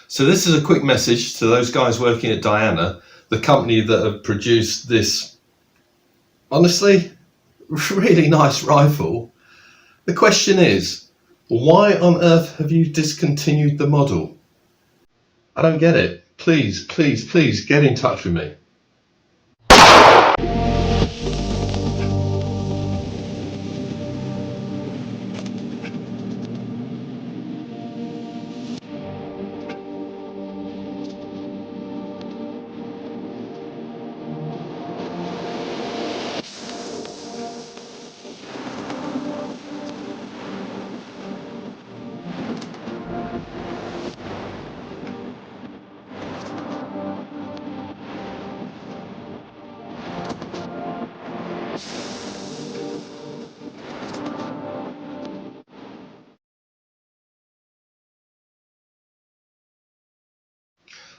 So this is a quick message to those guys working at Diana, the company that have produced this, honestly, really nice rifle. The question is, why on earth have you discontinued the model? I don't get it. Please, please, please get in touch with me.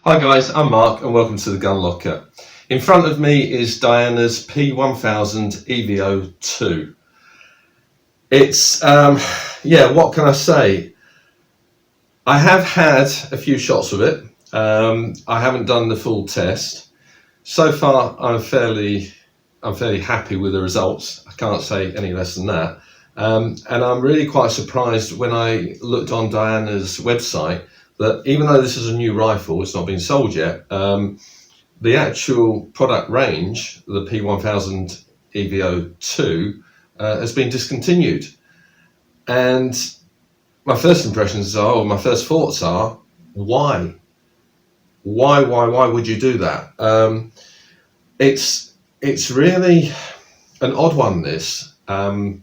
Hi guys, I'm Mark and welcome to the Gun Locker. In front of me is Diana's P1000 Evo2. It's, what can I say? I have had a few shots with it. I haven't done the full test. So far, I'm fairly happy with the results. I can't say any less than that. And I'm really quite surprised when I looked on Diana's website that even though this is a new rifle, it's not been sold yet, the actual product range, the P1000 Evo2, has been discontinued. And my first impressions are, my first thoughts are, why? Why would you do that? It's really an odd one, this. I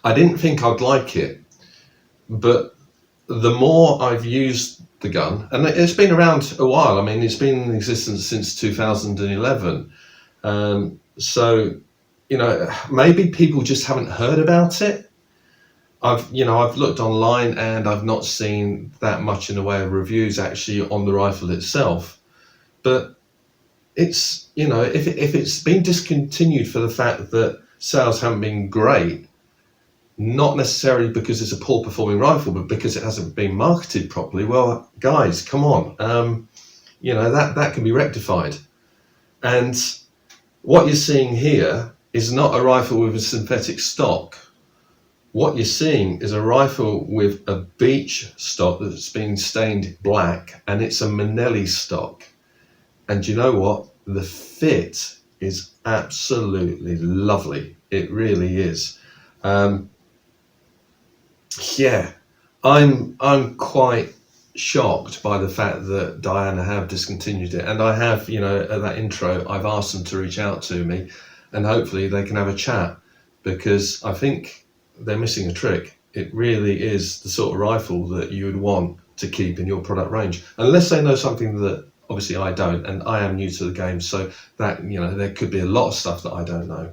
didn't think I'd like it, but the more I've used the gun, and it's been around a while, I mean, it's been in existence since 2011. So, maybe people just haven't heard about it. I've looked online and I've not seen that much in the way of reviews actually on the rifle itself. But it's, if it's been discontinued for the fact that sales haven't been great, not necessarily because it's a poor performing rifle, but because it hasn't been marketed properly, well, guys, come on, that can be rectified. And what you're seeing here is not a rifle with a synthetic stock. What you're seeing is a rifle with a beech stock that's been stained black, and it's a Manelli stock. And you know what? The fit is absolutely lovely. It really is. I'm quite shocked by the fact that Diana have discontinued it, and I have, at that intro, I've asked them to reach out to me, and hopefully they can have a chat, because I think they're missing a trick. It really is the sort of rifle that you would want to keep in your product range, unless they know something that obviously I don't, and I am new to the game, so that, there could be a lot of stuff that I don't know.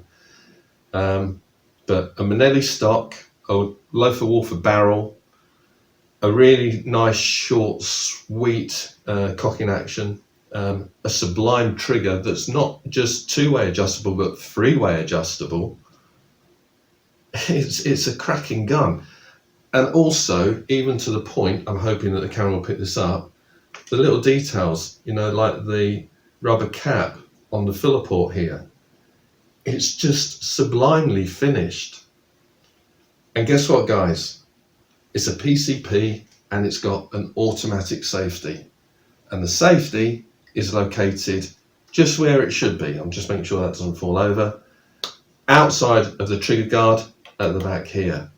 But a Manelli stock, a Loafer Wolfer barrel, a really nice short sweet cocking action, a Sublime trigger that's not just two-way adjustable but three-way adjustable. It's a cracking gun. And also, even to the point, I'm hoping that the camera will pick this up, the little details, like the rubber cap on the filler port here, it's just sublimely finished. And guess what, guys? It's a PCP and it's got an automatic safety. And the safety is located just where it should be. I'm just making sure that doesn't fall over. Outside of the trigger guard at the back here.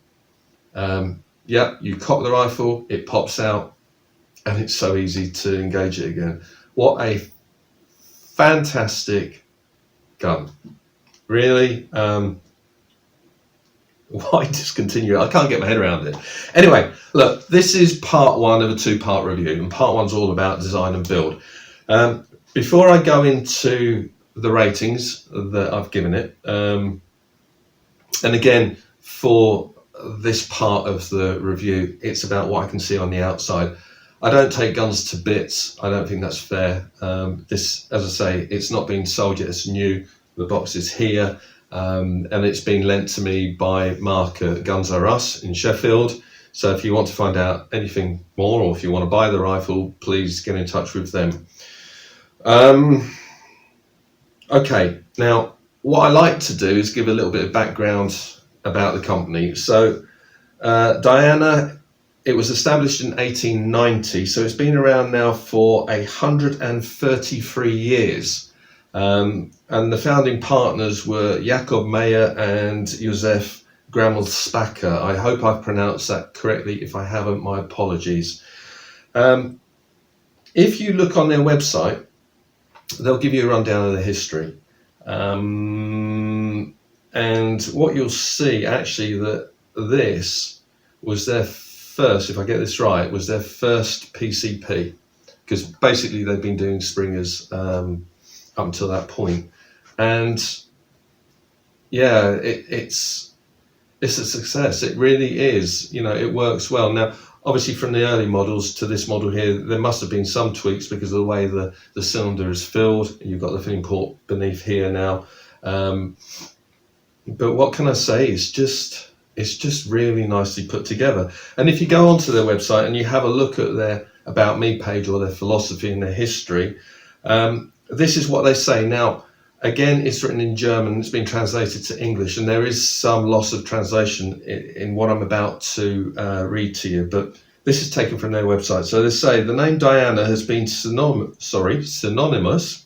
You cock the rifle, it pops out, and it's so easy to engage it again. What a fantastic gun. Really, why discontinue it? I can't get my head around it. Anyway, look, this is part one of a two-part review, and part one's all about design and build. Before I go into the ratings that I've given it, and again, for this part of the review, it's about what I can see on the outside. I don't take guns to bits. I don't think that's fair. This, as I say, it's not been sold yet. It's new. The box is here, and it's been lent to me by Mark at Guns R Us in Sheffield. So if you want to find out anything more, or if you want to buy the rifle, please get in touch with them. Okay, now what I like to do is give a little bit of background about the company. So Diana, it was established in 1890, so it's been around now for 133 years. And the founding partners were Jakob Meyer and Josef Grammel-Spacker. I hope I've pronounced that correctly. If I haven't, my apologies. If you look on their website, they'll give you a rundown of the history. And what you'll see, actually, that this was their first, if I get this right, was their first PCP, because basically they've been doing Springers up until that point. And yeah, it's a success. It really is. You know, it works well. Now, obviously, from the early models to this model here, there must have been some tweaks because of the way the cylinder is filled. You've got the filling port beneath here now. But what can I say? It's just really nicely put together. And if you go onto their website and you have a look at their About Me page, or their philosophy and their history, this is what they say. Now, again, it's written in German, it's been translated to English, and there is some loss of translation in what I'm about to read to you, but this is taken from their website. So they say, the name Diana has been synonymous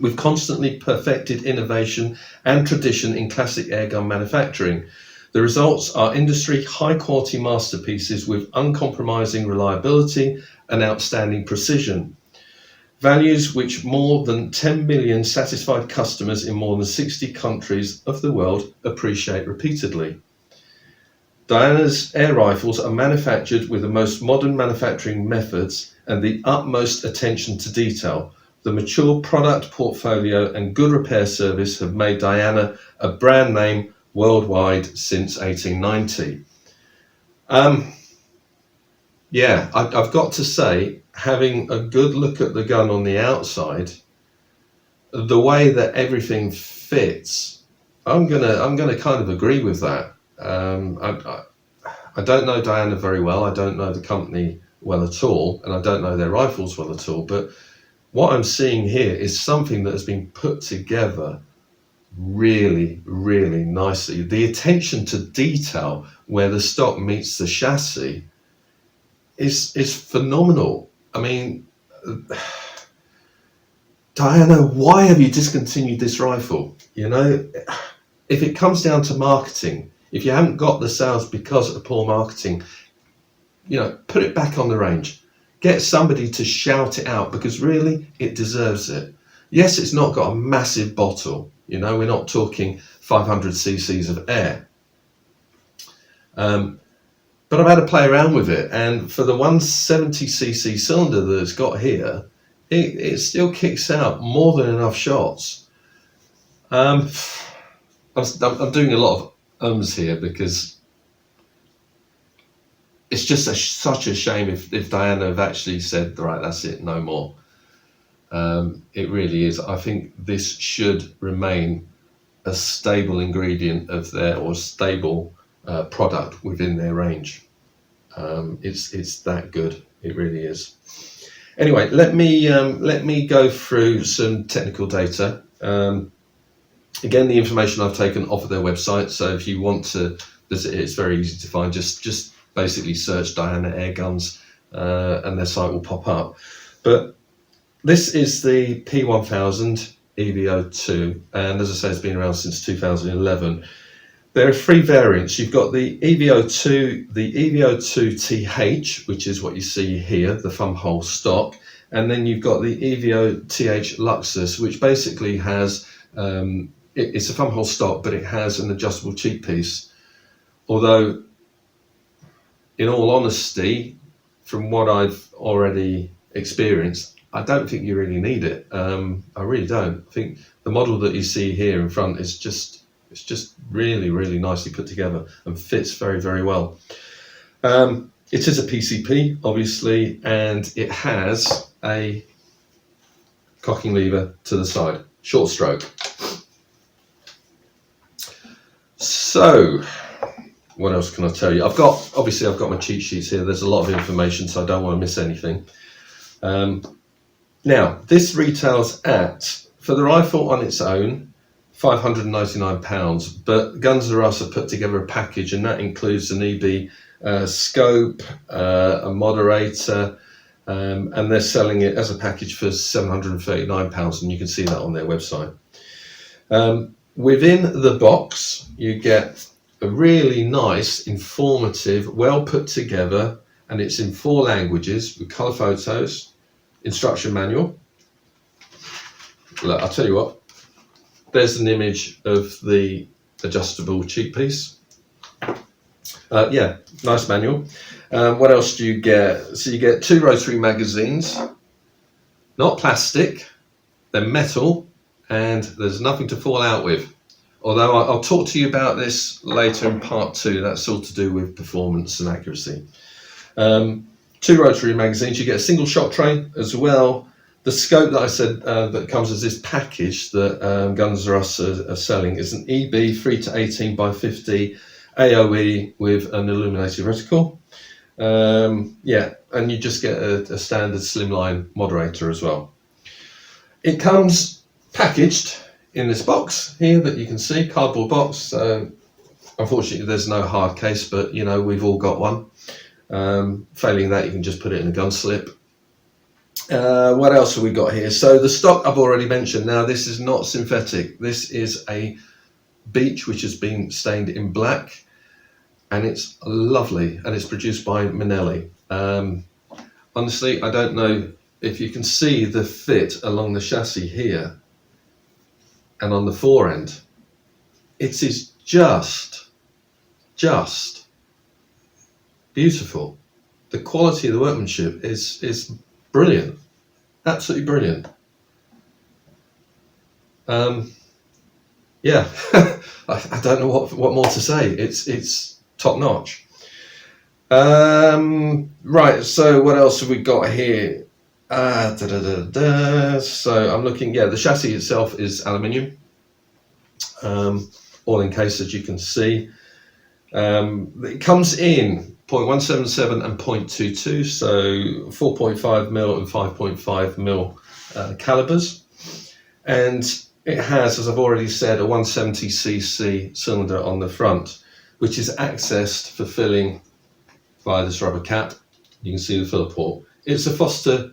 with constantly perfected innovation and tradition in classic airgun manufacturing. The results are industry high-quality masterpieces with uncompromising reliability and outstanding precision. Values which more than 10 million satisfied customers in more than 60 countries of the world appreciate repeatedly. Diana's air rifles are manufactured with the most modern manufacturing methods and the utmost attention to detail. The mature product portfolio and good repair service have made Diana a brand name worldwide since 1890. Yeah, I've got to say, having a good look at the gun on the outside, the way that everything fits, I'm gonna kind of agree with that. I don't know Diana very well. I don't know the company well at all, and I don't know their rifles well at all. But what I'm seeing here is something that has been put together really, really nicely. The attention to detail where the stock meets the chassis is phenomenal. I mean, Diana, why have you discontinued this rifle? You know, if it comes down to marketing, if you haven't got the sales because of poor marketing, you know, put it back on the range. Get somebody to shout it out, because really it deserves it. Yes, it's not got a massive bottle. You know, we're not talking 500 cc's of air. But I've had to play around with it, and for the 170cc cylinder that it's got here, it still kicks out more than enough shots. I'm doing a lot of ums here, because it's just such a shame if Diana have actually said, right, that's it, no more. It really is. I think this should remain a stable ingredient of their, or stable product within their range. It's that good. It really is. Anyway, let me go through some technical data. Again, the information I've taken off of their website. So if you want to visit it, it's very easy to find. Just basically search Diana Airguns, and their site will pop up. But this is the P1000 Evo2, and as I say, it's been around since 2011. There are three variants. You've got the Evo2, the Evo2TH, which is what you see here, the thumb hole stock, and then you've got the Evo2TH Luxus, which basically has, it's a thumb hole stock, but it has an adjustable cheek piece. Although, in all honesty, from what I've already experienced, I don't think you really need it. I really don't. I think the model that you see here in front is just really, really nicely put together and fits very, very well. It is a PCP, obviously, and it has a cocking lever to the side, short stroke. So, What else can I tell you? Obviously I've got my cheat sheets here. There's a lot of information, so I don't want to miss anything. Now, this retails at, for the rifle on its own, £599, but Guns R Us have put together a package, and that includes an EB scope, a moderator, and they're selling it as a package for £739, and you can see that on their website. Within the box, you get a really nice, informative, well put together, and it's in 4 languages with colour photos, instruction manual. Look, I'll tell you what, there's an image of the adjustable cheek piece. Yeah, nice manual. What else do you get? So you get 2 rotary magazines, not plastic, they're metal, and there's nothing to fall out with. Although I'll talk to you about this later in part 2, that's all to do with performance and accuracy. 2 rotary magazines, you get a single shot tray as well. The scope that I said that comes as this package that Guns R Us are selling is an EB 3 to 18 by 50 AOE with an illuminated reticle. Yeah, and you just get a standard slimline moderator as well. It comes packaged in this box here that you can see, cardboard box. Unfortunately, there's no hard case, but you know, we've all got one. Failing that, you can just put it in a gun slip. What else have we got here? So the stock I've already mentioned. Now, this is not synthetic. This is a beech which has been stained in black, and it's lovely, and it's produced by Manelli. Honestly, I don't know if you can see the fit along the chassis here and on the fore end. It is just beautiful. The quality of the workmanship is brilliant, absolutely brilliant. Yeah, I don't know what more to say. It's top notch. Right, so what else have we got here? So I'm looking, yeah, the chassis itself is aluminium, all encased, as you can see. It comes in 0.177 and 0.22, so 4.5mm and 5.5mm calibers, and it has, as I've already said, a 170cc cylinder on the front, which is accessed for filling via this rubber cap. You can see the filler port. It's a Foster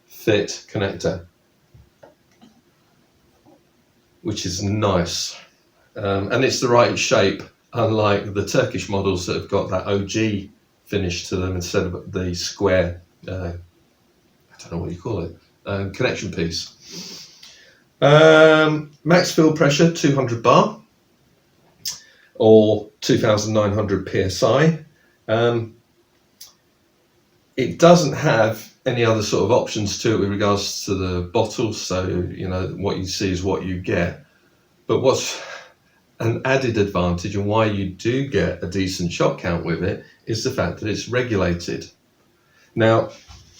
fit connector, which is nice, and it's the right shape, unlike the Turkish models that have got that OG finish to them instead of the square, I don't know what you call it, connection piece. Max field pressure 200 bar or 2,900 psi. It doesn't have any other sort of options to it with regards to the bottle, so you know what you see is what you get. But what's an added advantage, and why you do get a decent shot count with it, is the fact that it's regulated. Now,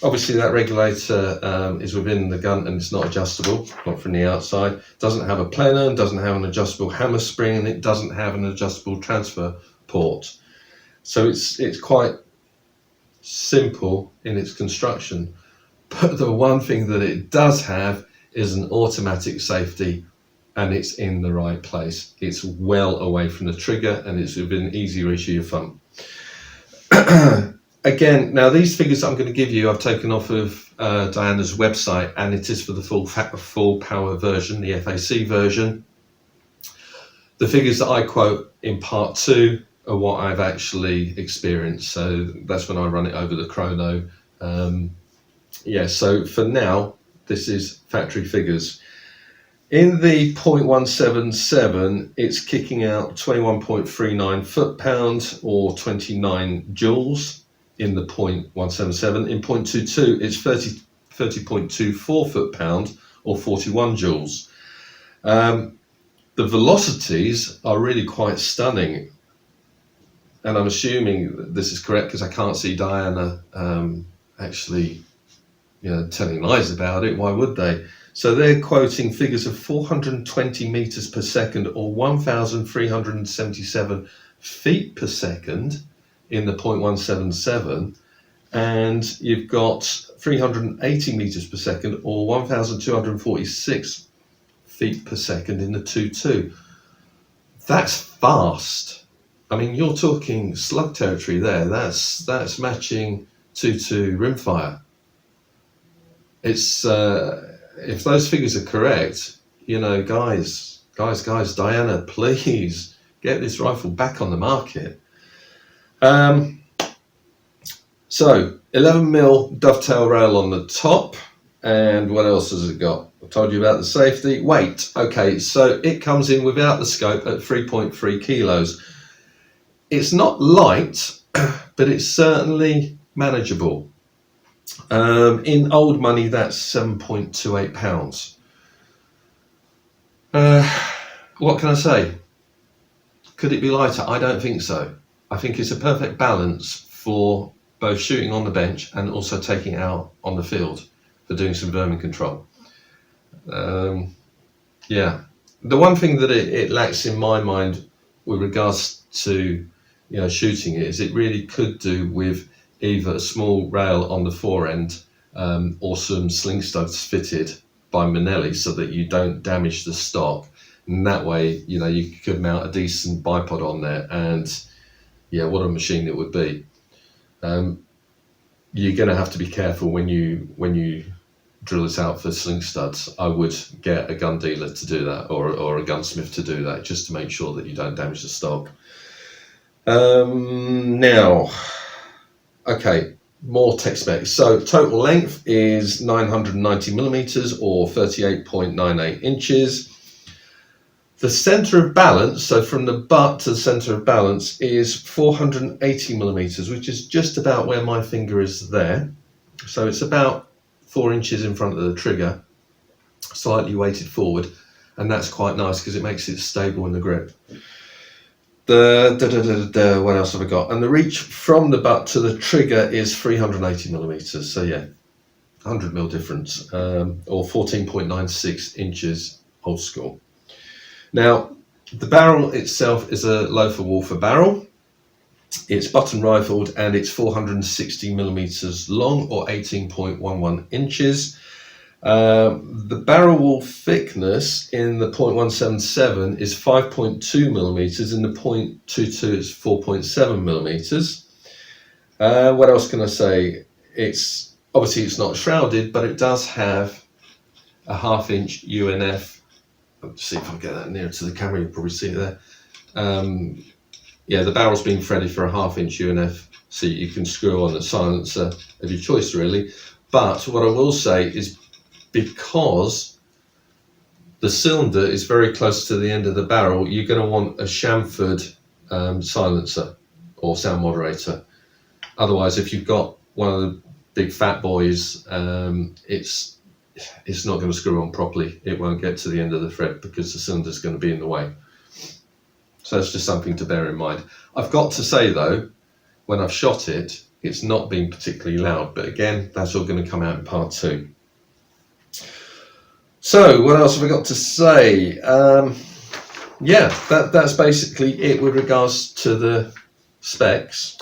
obviously that regulator is within the gun and it's not adjustable, not from the outside. It doesn't have a plenum, doesn't have an adjustable hammer spring, and it doesn't have an adjustable transfer port. So it's quite simple in its construction. But the one thing that it does have is an automatic safety, and it's in the right place. It's well away from the trigger, and it's within easy reach of your thumb. Again, now these figures I'm going to give you, I've taken off of Diana's website, and it is for the full power version, the FAC version. The figures that I quote in part 2 are what I've actually experienced, so that's when I run it over the chrono. Yeah, so for now, this is factory figures. In the 0.177, it's kicking out 21.39 foot-pound or 29 joules in the 0.177. In 0.22, it's 30.24 foot-pound or 41 joules. The velocities are really quite stunning, and I'm assuming that this is correct because I can't see Diana actually, you know, telling lies about it. Why would they? So they're quoting figures of 420 meters per second or 1,377 feet per second in the .177, and you've got 380 meters per second, or 1,246 feet per second in the 2.2. That's fast. I mean, you're talking slug territory there. That's matching 2.2 rimfire. It's if those figures are correct, you know, guys, Diana, please get this rifle back on the market. So 11mm dovetail rail on the top, and what else has it got? I told you about the safety. Weight, okay, so it comes in without the scope at 3.3 kilos. It's not light, but it's certainly manageable. In old money, that's 7.28 pounds. What can I say? Could it be lighter? I don't think so. I think it's a perfect balance for both shooting on the bench and also taking it out on the field for doing some vermin control. Yeah, the one thing that it lacks in my mind with regards to, you know, shooting it is it really could do with either a small rail on the fore end or some sling studs fitted by Manelli so that you don't damage the stock. And that way, you know, you could mount a decent bipod on there, and yeah, what a machine it would be. You're going to have to be careful when you drill it out for sling studs. I would get a gun dealer to do that, or a gunsmith to do that, just to make sure that you don't damage the stock. Now, okay, more tech specs. So total length is 990 millimeters, or 38.98 inches. The center of balance, so from the butt to the center of balance, is 480 millimeters, which is just about where my finger is there. So it's about 4 inches in front of the trigger, slightly weighted forward, and that's quite nice because it makes it stable in the grip. What else have I got? And the reach from the butt to the trigger is 380 millimeters. So yeah, 100mm difference, or 14.96 inches old school. Now, the barrel itself is a Loafer-Wolfer barrel. It's button rifled and it's 460 millimeters long, or 18.11 inches. The barrel wall thickness in the .177 is 5.2 millimeters, in the .22 is 4.7 millimeters. What else can I say? It's obviously it's not shrouded, but it does have a 1/2 inch UNF. Let's see if I get that nearer to the camera, you'll probably see it there. Yeah, the barrel's been threaded for a 1/2 inch UNF, so you can screw on a silencer of your choice, really. But what I will say is, because the cylinder is very close to the end of the barrel, you're going to want a chamfered silencer or sound moderator. Otherwise, if you've got one of the big fat boys, it's not going to screw on properly. It won't get to the end of the thread because the cylinder is going to be in the way. So that's just something to bear in mind. I've got to say though, when I've shot it, it's not been particularly loud, but again, that's all going to come out in part 2. So what else have I got to say? Yeah, that's basically it with regards to the specs.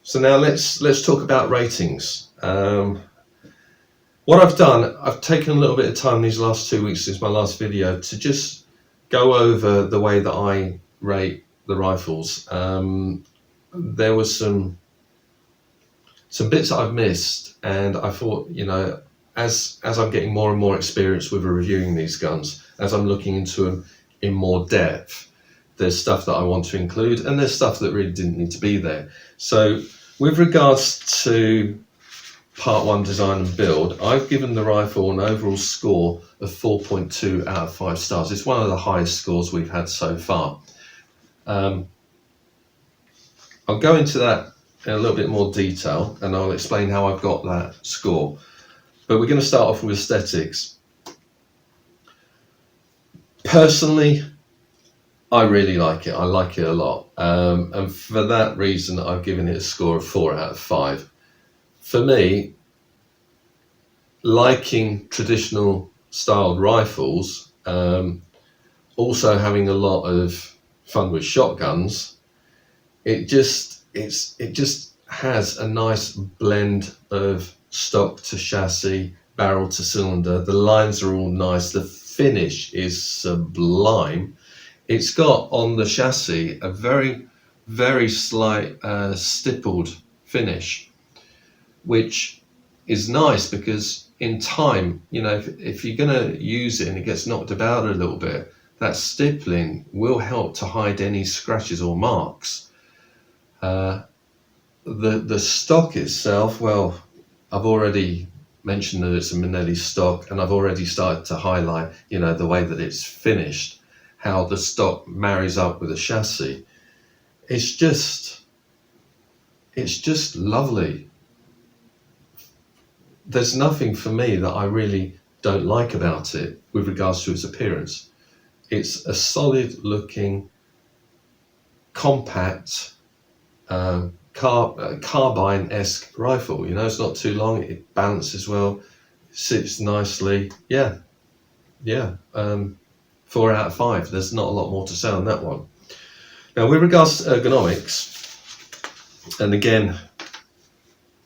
So now let's talk about ratings. What I've done, I've taken a little bit of time these last 2 weeks since my last video to just go over the way that I rate the rifles. There was some bits that I've missed, and I thought, you know, as I'm getting more and more experience with reviewing these guns, as I'm looking into them in more depth, there's stuff that I want to include, and there's stuff that really didn't need to be there. So with regards to part 1 design and build, I've given the rifle an overall score of 4.2 out of 5 stars. It's one of the highest scores we've had so far. I'll go into that in a little bit more detail, and I'll explain how I've got that score. But we're going to start off with aesthetics. Personally, I really like it. I like it a lot. And for that reason, I've given it a score of 4 out of 5. For me, liking traditional styled rifles, also having a lot of fun with shotguns, it just has a nice blend of stock to chassis, barrel to cylinder. The lines are all nice. The finish is sublime. It's got on the chassis a very slight stippled finish, which is nice because in time, you know, if you're going to use it and it gets knocked about a little bit, that stippling will help to hide any scratches or marks. The stock itself, well, I've already mentioned that it's a Minelli stock, and I've already started to highlight, you know, the way that it's finished, how the stock marries up with the chassis. It's just lovely. There's nothing for me that I really don't like about it with regards to its appearance. It's a solid looking, compact, carbine-esque rifle. You know, it's not too long, it balances well, sits nicely. Yeah. 4 out of 5. There's not a lot more to say on that one. Now, with regards to ergonomics, and again,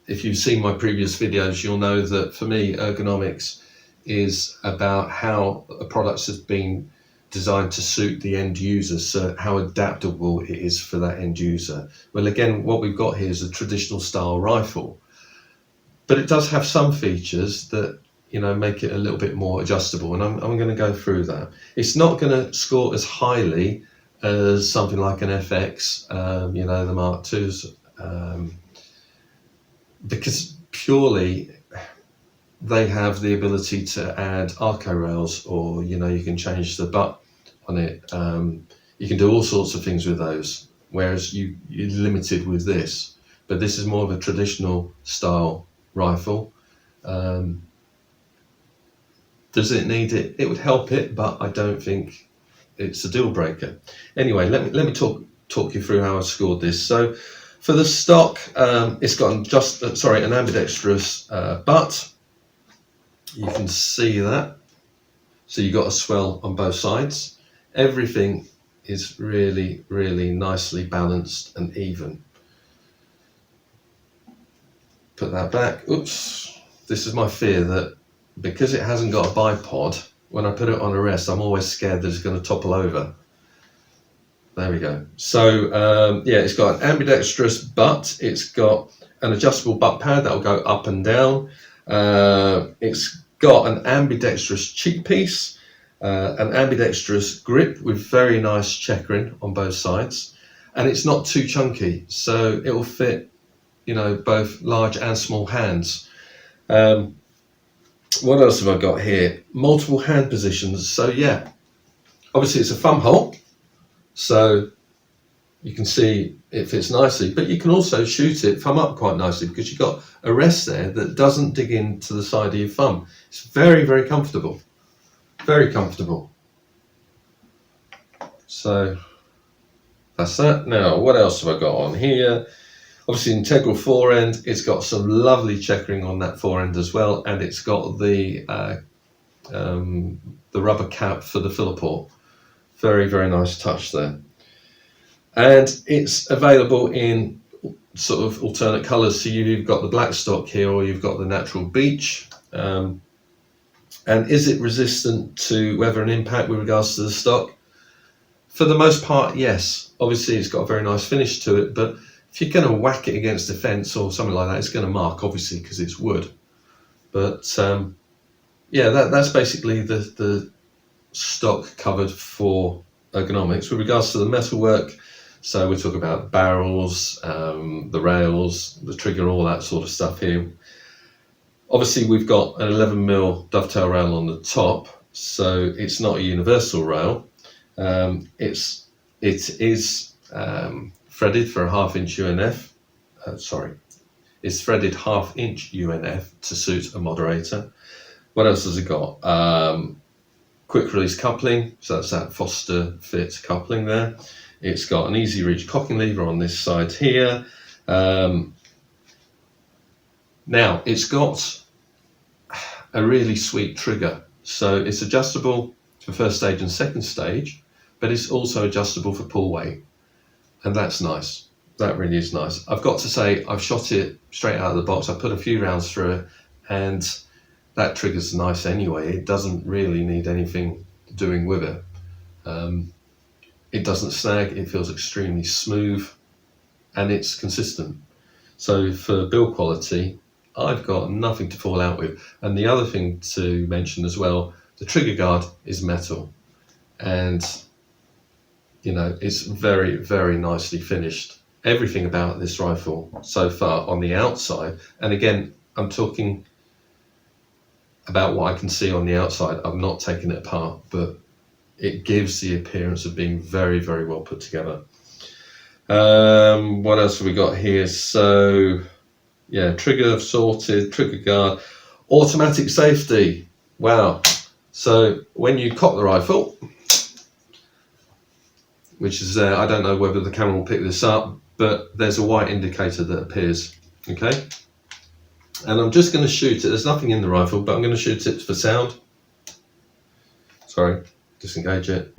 if you've seen my previous videos, you'll know that for me, ergonomics is about how a product has been designed to suit the end user, so how adaptable it is for that end user. Well, again, what we've got here is a traditional style rifle, but it does have some features that, you know, make it a little bit more adjustable, and I'm going to go through that. It's not going to score as highly as something like an FX, you know, the Mark IIs, because purely they have the ability to add arco rails, or, you know, you can change the butt on it. You can do all sorts of things with those, whereas you're limited with this. But this is more of a traditional style rifle. Does it need it? It would help it, but I don't think it's a deal breaker. Anyway, let me talk you through how I scored this. So for the stock, it's got an ambidextrous butt. You can see that. So you've got a swell on both sides. Everything is really nicely balanced and even. Put that back. Oops. This is my fear, that because it hasn't got a bipod, when I put it on a rest, I'm always scared that it's going to topple over. There we go. So yeah, it's got an ambidextrous butt. It's got an adjustable butt pad that will go up and down. It's got an ambidextrous cheek piece, an ambidextrous grip with very nice checkering on both sides, and it's not too chunky, so it will fit, you know, both large and small hands. What else have I got here? Multiple hand positions. So yeah, obviously it's a thumb hole, so you can see it fits nicely, but you can also shoot it thumb up quite nicely because you've got a rest there that doesn't dig into the side of your thumb. It's very comfortable, very comfortable. So that's that. Now, what else have I got on here? Obviously, integral fore end. It's got some lovely checkering on that fore end as well, and it's got the rubber cap for the filler port. Very nice touch there. And it's available in sort of alternate colours. So you've got the black stock here, or you've got the natural beach. And is it resistant to weather and impact with regards to the stock? For the most part, yes. Obviously, it's got a very nice finish to it, but if you're going to whack it against a fence or something like that, it's going to mark, obviously, because it's wood. But yeah, that's basically the stock covered for ergonomics. With regards to the metalwork, so we talk about barrels, the rails, the trigger, all that sort of stuff here. Obviously, we've got an 11mm dovetail rail on the top, so it's not a universal rail. It is threaded for a 1/2-inch UNF. It's threaded 1/2-inch UNF to suit a moderator. What else has it got? Quick release coupling, so that's that Foster fit coupling there. It's got an easy reach cocking lever on this side here. Now, it's got a really sweet trigger. So it's adjustable for first stage and second stage, but it's also adjustable for pull weight. And that's nice. That really is nice. I've got to say, I've shot it straight out of the box. I put a few rounds through it, and that trigger's nice anyway. It doesn't really need anything doing with it. It doesn't snag, it feels extremely smooth, and it's consistent. So for build quality, I've got nothing to fall out with. And the other thing to mention as well, the trigger guard is metal, and you know, it's very, very nicely finished. Everything about this rifle so far on the outside, and again, I'm talking about what I can see on the outside. I've not taken it apart, but it gives the appearance of being very, very well put together. What else have we got here? So yeah, trigger sorted, trigger guard, automatic safety. Wow. So when you cock the rifle, which is I don't know whether the camera will pick this up, but there's a white indicator that appears. Okay, and I'm just going to shoot it. There's nothing in the rifle, but I'm going to shoot it for sound. Sorry, disengage it.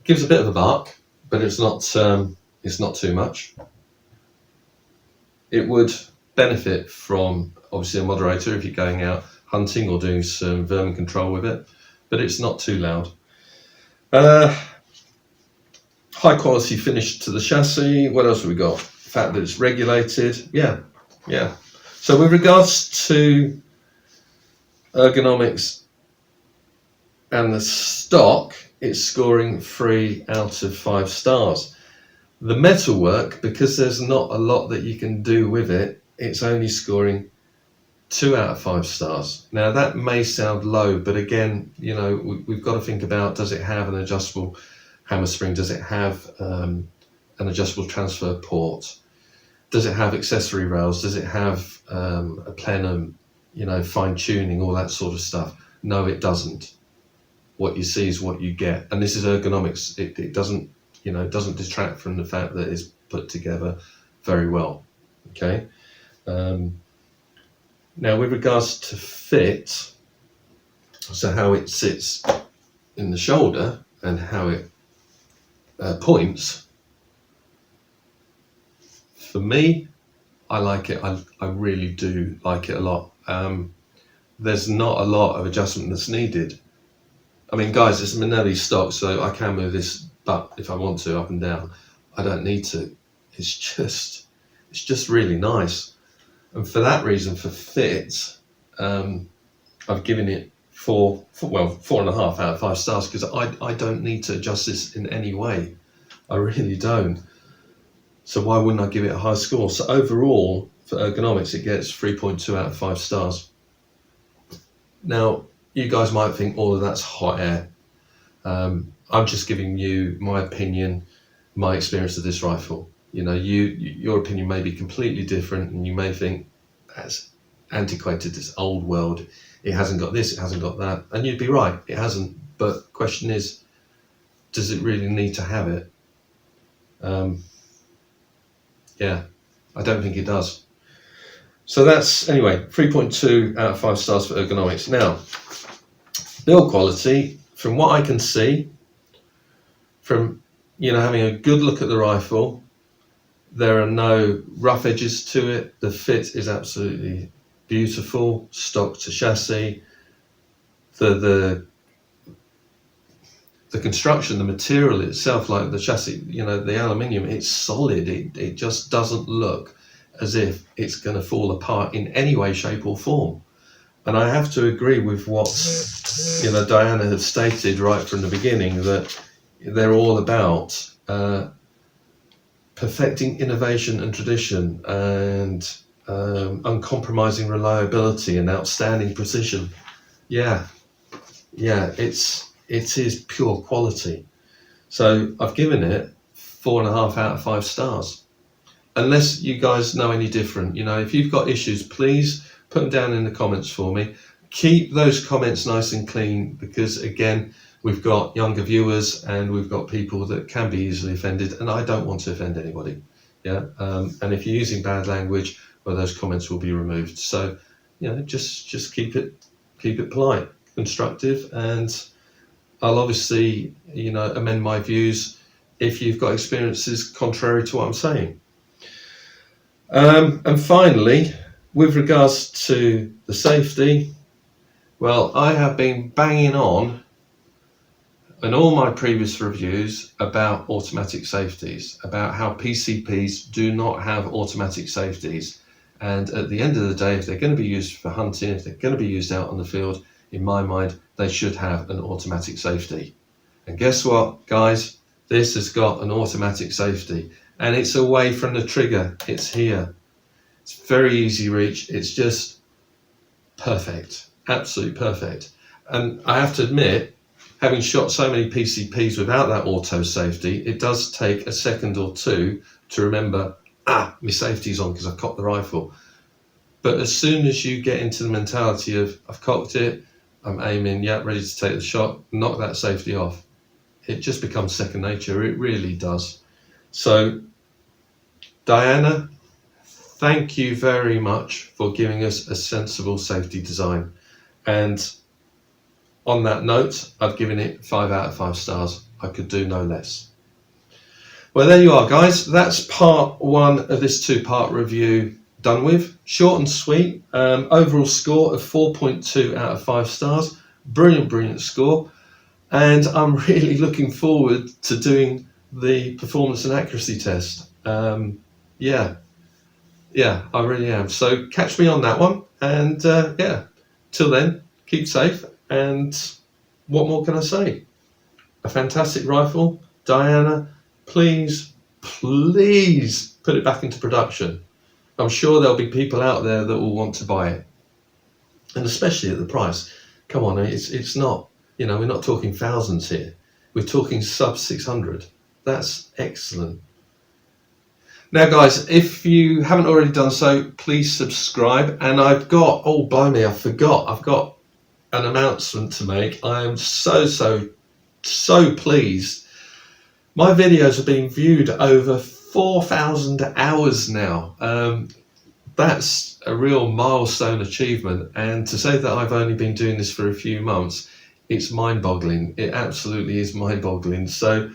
Gives a bit of a bark, but it's not too much. It would benefit from obviously a moderator if you're going out hunting or doing some vermin control with it, but it's not too loud. High quality finish to the chassis. What else have we got? The fact that it's regulated. Yeah. So with regards to ergonomics and the stock, it's scoring 3 out of 5 stars. The metalwork, because there's not a lot that you can do with it, it's only scoring 2 out of 5 stars. Now that may sound low, but again, you know, we've got to think about, does it have an adjustable hammer spring? Does it have an adjustable transfer port? Does it have accessory rails? Does it have a plenum, you know, fine tuning, all that sort of stuff? No, it doesn't. What you see is what you get, and this is ergonomics. It doesn't, you know, doesn't detract from the fact that it's put together very well. Okay. Now with regards to fit, so how it sits in the shoulder and how it points, for me, I like it. I really do like it a lot. There's not a lot of adjustment that's needed. I mean, guys, it's Manelli stock, so I can move this butt if I want to, up and down. I don't need to. It's just really nice. And for that reason, for fit, I've given it 4.5 out of 5 stars, because I don't need to adjust this in any way. I really don't. So why wouldn't I give it a high score? So overall, for ergonomics, it gets 3.2 out of 5 stars. Now, you guys might think all of that's hot air. I'm just giving you my opinion, my experience of this rifle. You know, your opinion may be completely different, and you may think that's antiquated, it's old world. It hasn't got this, it hasn't got that, and you'd be right, it hasn't. But the question is, does it really need to have it? Yeah, I don't think it does. So that's, anyway, 3.2 out of 5 stars for ergonomics. Now, build quality, from what I can see, from, you know, having a good look at the rifle, there are no rough edges to it. The fit is absolutely beautiful, stock to chassis. The construction, the material itself, like the chassis, you know, the aluminium, it's solid. It just doesn't look as if it's going to fall apart in any way, shape or form. And I have to agree with what, you know, Diana had stated right from the beginning, that they're all about perfecting innovation and tradition, and uncompromising reliability and outstanding precision. Yeah, it is pure quality. So I've given it 4.5 out of 5 stars. Unless you guys know any different, you know, if you've got issues, please put them down in the comments for me. Keep those comments nice and clean, because again, we've got younger viewers and we've got people that can be easily offended, and I don't want to offend anybody. Yeah, and if you're using bad language, well, those comments will be removed. So, you know, just keep it polite, constructive, and I'll obviously, you know, amend my views if you've got experiences contrary to what I'm saying. And finally, with regards to the safety, well, I have been banging on in all my previous reviews about automatic safeties, about how PCPs do not have automatic safeties. And at the end of the day, if they're going to be used for hunting, if they're going to be used out on the field, in my mind, they should have an automatic safety. And guess what, guys? This has got an automatic safety, and it's away from the trigger. It's here. It's very easy reach. It's just perfect, absolutely perfect. And I have to admit, having shot so many PCPs without that auto safety, it does take a second or two to remember, my safety's on because I've cocked the rifle. But as soon as you get into the mentality of, I've cocked it, I'm aiming, yeah, ready to take the shot, knock that safety off, it just becomes second nature. It really does. So, Diana, thank you very much for giving us a sensible safety design. And on that note, I've given it 5 out of 5 stars. I could do no less. Well, there you are, guys. That's part 1 of this 2-part review done with. Short and sweet. Overall score of 4.2 out of 5 stars. Brilliant score. And I'm really looking forward to doing the performance and accuracy test. Yeah, I really am. So catch me on that one. And yeah, till then, keep safe. And what more can I say? A fantastic rifle. Diana, please put it back into production. I'm sure there'll be people out there that will want to buy it. And especially at the price. Come on, it's not, we're not talking thousands here. We're talking sub 600. That's excellent. Now, guys, if you haven't already done so, please subscribe. And I've got, oh, blimey, I forgot. I've got an announcement to make. I am so pleased. My videos have been viewed over 4,000 hours now. That's a real milestone achievement, and to say that I've only been doing this for a few months, it's mind-boggling. It absolutely is mind-boggling. So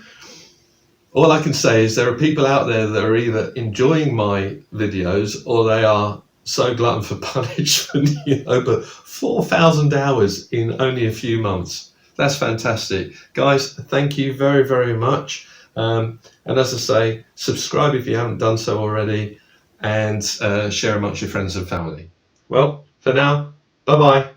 all I can say is there are people out there that are either enjoying my videos or they are so glutton for punishment, but 4,000 hours in only a few months. That's fantastic. Guys, thank you very much. And as I say, subscribe if you haven't done so already, and share amongst your friends and family. Well, for now, bye-bye.